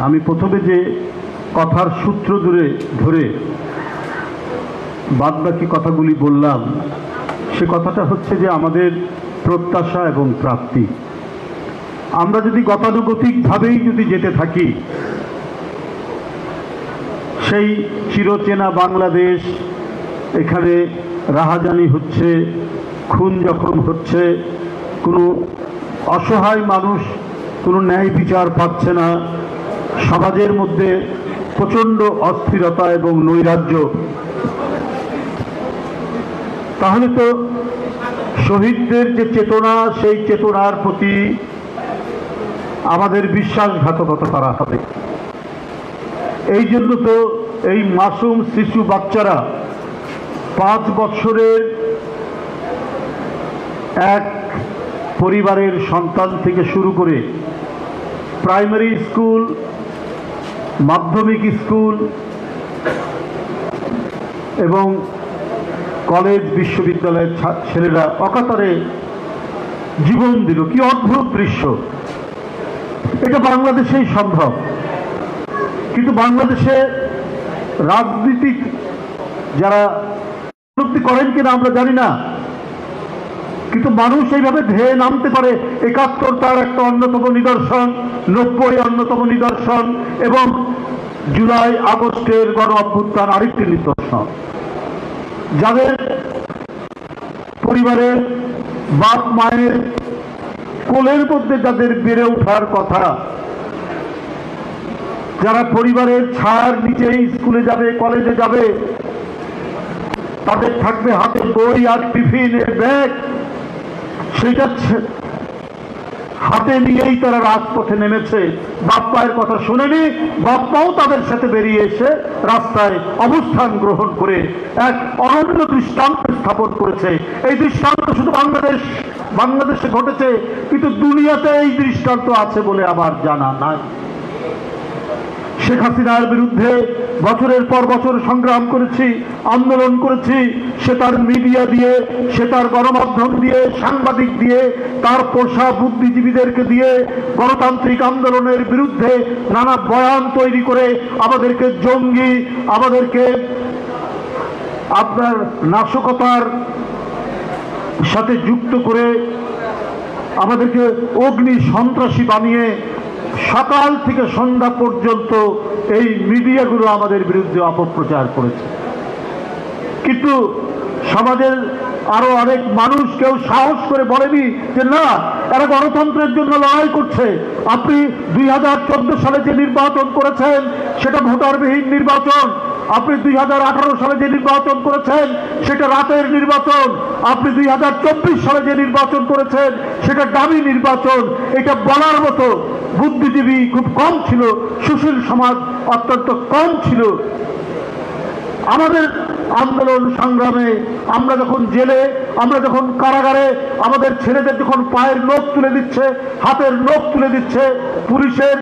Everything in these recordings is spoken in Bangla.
আমি প্রথমে যে কথার সূত্র ধরে বাদবাকি কথাগুলি বললাম, সে কথাটা হচ্ছে যে আমাদের প্রত্যাশা এবং প্রাপ্তি। আমরা যদি গতানুগতিকভাবেই যদি যেতে থাকি, সেই চিরচেনা বাংলাদেশ, এখানে রাহাজানি হচ্ছে, খুন যখন হচ্ছে, কোনো অসহায় মানুষ কোনো ন্যায় বিচার পাচ্ছে না, সমাজের মধ্যে প্রচণ্ড অস্থিরতা এবং নৈরাজ্য, তাহলে তো শহীদদের যে চেতনা, সেই চেতনার প্রতি আমাদের বিশ্বাসঘাতকতা করা হবে। এই জন্য তো এই মাসুম শিশু বাচ্চারা 5 বছরের এক পরিবারের সন্তান থেকে শুরু করে প্রাইমারি স্কুল, মাধ্যমিক স্কুল এবং কলেজ বিশ্ববিদ্যালয়ের ছেলেরা অকাতরে জীবন দিল। কি অদ্ভুত দৃশ্য! এটা বাংলাদেশেই সম্ভব, কিন্তু বাংলাদেশে রাজনীতিক যারা উপলব্ধি করেন কিনা আমরা জানি না, কিন্তু মানুষ এইভাবে ধেয়ে নামতে পারে। 71 তার একটা অন্যতম নিদর্শন, 90 অন্যতম নিদর্শন, এবং জুলাই আগস্টের গণ অভ্যুত্থান আরেকটি নিদর্শন। যাদের পরিবারের বাপ মায়ের কোলের মধ্যে যাদের বেড়ে ওঠার কথা, যারা পরিবারের ছায়ার নিচেই স্কুলে যাবে, কলেজে যাবে, তাদের থাকবে হাতে বই আর টিফিনের ব্যাগ, সেটা হাতে নিয়েই তারা রাজপথে নেমেছে। বাপ মায়ের কথা শুনেনি, বাপ মাও তাদের সাথে বেরিয়ে এসে রাস্তায় অবস্থান গ্রহণ করে এক অনন্য দৃষ্টান্ত স্থাপন করেছে। এই দৃষ্টান্ত শুধু বাংলাদেশে ঘটেছে, কিন্তু দুনিয়াতে এই দৃষ্টান্ত আছে বলে আমার জানা নাই। শেখ হাসিনার বিরুদ্ধে বছরের পর বছর সংগ্রাম করেছি, আন্দোলন করেছি। সে তার মিডিয়া দিয়ে, সে তার গণমাধ্যম দিয়ে, সাংবাদিক দিয়ে, তার পোষা বুদ্ধিজীবীদেরকে দিয়ে গণতান্ত্রিক আন্দোলনের বিরুদ্ধে নানা বয়ান তৈরি করে আমাদেরকে জঙ্গি, আমাদেরকে আপনার নাশকতার সাথে যুক্ত করে আমাদেরকে অগ্নি সন্ত্রাসী বানিয়ে সকাল থেকে সন্ধ্যা পর্যন্ত এই মিডিয়াগুলো আমাদের বিরুদ্ধে অপপ্রচার করেছে। কিন্তু সমাজের আরো অনেক মানুষ কেউ সাহস করে বলেনি যে না, এরা গণতন্ত্রের জন্য লড়াই করছে। আপনি 2014 সালে যে নির্বাচন করেছেন সেটা ভোটারবিহীন নির্বাচন, আপনি 2018 সালে যে নির্বাচন করেছেন সেটা রাতের নির্বাচন, আপনি 2024 সালে যে নির্বাচন করেছেন সেটা দামি নির্বাচন। এটা বলার মতো বুদ্ধিজীবী খুব কম ছিল, সুশীল সমাজ অত্যন্ত কম ছিল। আমাদের আন্দোলন সংগ্রামে আমরা যখন জেলে, আমরা যখন কারাগারে, আমাদের ছেলেদের যখন পায়ের নখ তুলে দিচ্ছে, হাতের নখ তুলে দিচ্ছে, পুলিশের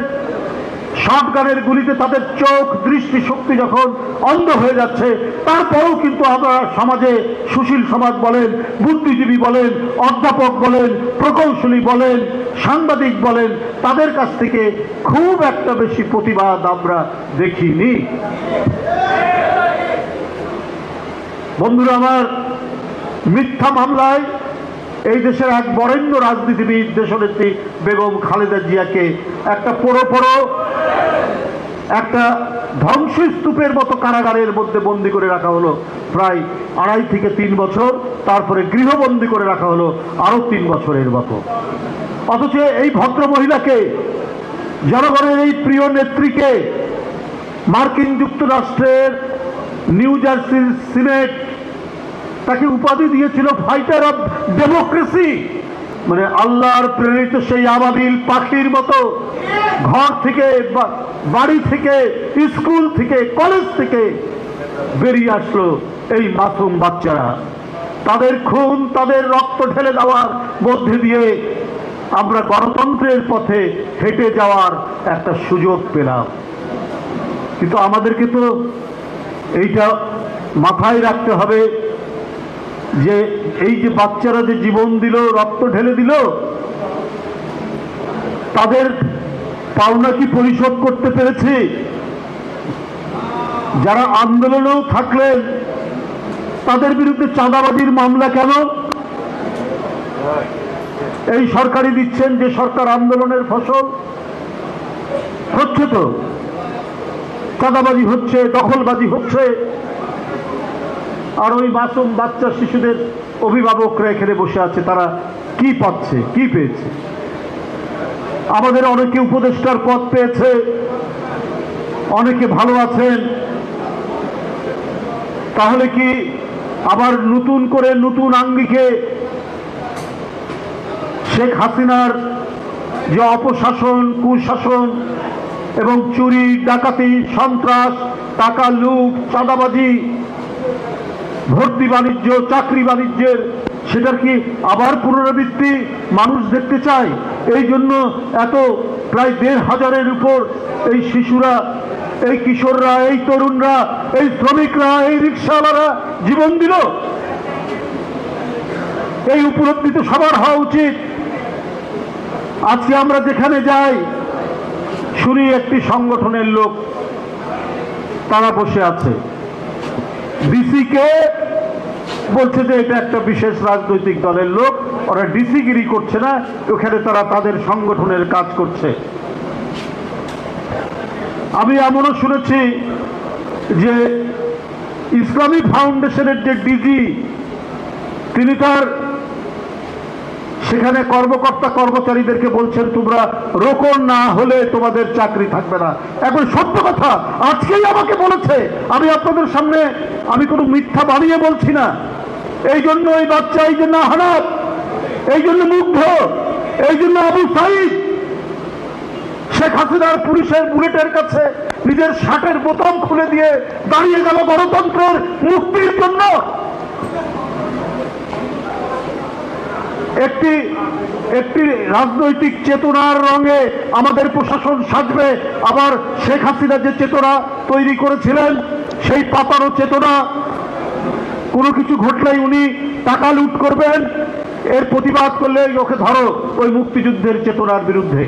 শটগানের গুলিতে তাদের চোখ দৃষ্টি শক্তি যখন অন্ধ হয়ে যাচ্ছে, তারপরেও কিন্তু আমরা সমাজে সুশীল সমাজ বলেন, বুদ্ধিজীবী বলেন, অধ্যাপক বলেন, প্রকৌশলী বলেন, সাংবাদিক বলেন, তাদের কাছ থেকে খুব একটা বেশি প্রতিবাদ আমরা দেখিনি। বন্ধুরা আমার, মিথ্যা মামলায় এই দেশের এক বরেণ্য রাজনীতিবিদ দেশনেত্রী বেগম খালেদা জিয়াকে একটা একটা ধ্বংসস্তূপের মতো কারাগারের মধ্যে বন্দী করে রাখা হলো প্রায় 2.5 থেকে 3 বছর, তারপরে গৃহবন্দী করে রাখা হলো আরো 3 বছরের মতো। অথচ এই ভদ্র মহিলাকে, জনগণের এই প্রিয় নেত্রীকে মার্কিন যুক্তরাষ্ট্রের নিউ জার্সির সিনেট তাকে উপাধি দিয়েছিল ফাইটার অফ ডেমোক্রেসি। মানে আল্লাহর প্রেরিত সেই আবাবিল পাখির মতো ঘর থেকে, বাড়ি থেকে, স্কুল থেকে, কলেজ থেকে বেরিয়ে আসলো এই মাসুম বাচ্চারা। তাদের খুন, তাদের রক্ত ঢেলে দেওয়ার মধ্যে দিয়ে আমরা গণতন্ত্রের পথে হেঁটে যাওয়ার একটা সুযোগ পেলাম। কিন্তু আমাদেরকে তো এইটা মাথায় রাখতে হবে যে এই যে বাচ্চারা যে জীবন দিল, রক্ত ঢেলে দিল, তাদের পাওনা কি পরিশোধ করতে পেরেছি? যারা আন্দোলনেও থাকলেন তাদের বিরুদ্ধে চাঁদাবাজির মামলা কেন? এই সরকারই দিচ্ছেন যে সরকার আন্দোলনের ফসল। হচ্ছে তো, চাঁদাবাজি হচ্ছে, দখলবাজি হচ্ছে, আর ওই মাসুম বাচ্চা শিশুদের অভিভাবকরা এখানে বসে আছে, তারা কি পাচ্ছে, কি পেয়েছে? আমাদের অনেকে উপদেষ্টার পদ পেয়েছে, অনেকে ভালো আছেন। তাহলে কি আবার নতুন করে নতুন আঙ্গিকে শেখ হাসিনার যে অপশাসন, কুশাসন এবং চুরি, ডাকাতি, সন্ত্রাস, টাকা লুট, চাঁদাবাজি, ভর্তি বাণিজ্য, চাকরি বাণিজ্যের, সেটার কি আবার পুনরাবৃত্তি মানুষ দেখতে চায়? এই জন্য এত প্রায় ১৫০০-এর উপর এই শিশুরা, এই কিশোররা, এই তরুণরা, এই শ্রমিকরা, এই রিক্সাওয়ালারা জীবন দিল। এই উপলব্ধি তো সবার হওয়া উচিত। আজকে আমরা যেখানে যাই শুনি একটি সংগঠনের লোক তারা বসে আছে, ডিসিকে বলছে যে এটা একটা বিশেষ রাজনৈতিক দলের লোক, ওরা ডিসিগিরি করছে না, ওখানে তারা তাদের সংগঠনের কাজ করছে। আমি এমনও শুনেছি যে ইসলামিক ফাউন্ডেশনের যে ডিজি, তিনি তার সেখানে কর্মকর্তা কর্মচারীদেরকে বলছেন তোমরা রোকন না হলে তোমাদের চাকরি থাকবে না। এখন সত্য কথা আজকেই আমাকে বলেছে, আমি আপনাদের সামনে আমি কোনো মিথ্যা বানিয়ে বলছি না। এই জন্য এই বাচ্চা, এই জন্য হানাত, এই জন্য মুগ্ধ, এই জন্য আবু সাইদ শেখ হাসিনার পুলিশের বুলেটের কাছে নিজের শার্টের বোতাম খুলে দিয়ে দাঁড়িয়ে গেল গণতন্ত্রের মুক্তির জন্য। একটি একটি রাজনৈতিক চেতনার রঙে আমাদের প্রশাসন সাজবে, আবার শেখ হাসিনা যে চেতনা তৈরি করেছিলেন সেই পাতানো চেতনা, কোনো কিছু ঘটলেই উনি টাকা লুট করবেন, এর প্রতিবাদ করলে ওকে ধরো, ওই মুক্তিযুদ্ধের চেতনার বিরুদ্ধে।